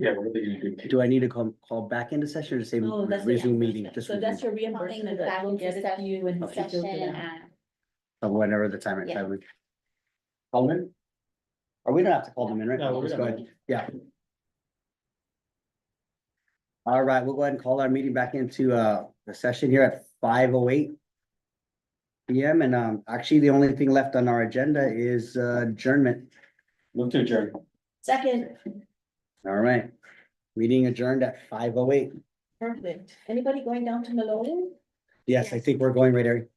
Yeah, what are they gonna do? Do I need to call back into session or say Oh, that's the resume reimbursement. meeting? Just So that's resume, your Calling reimbursement back that we'll into get it to you and. Session at, or whenever the time. Yeah. Call them in? Or we don't have to call them in, right? No, we Just don't. go ahead. Yeah. All right, we'll go ahead and call our meeting back into the session here at 5:08 PM. And actually, the only thing left on our agenda is adjournment. Move to adjourn. Second, All right, meeting adjourned at 5:08. perfect. Anybody going down to Malone? Yes, I think we're going right, Eric.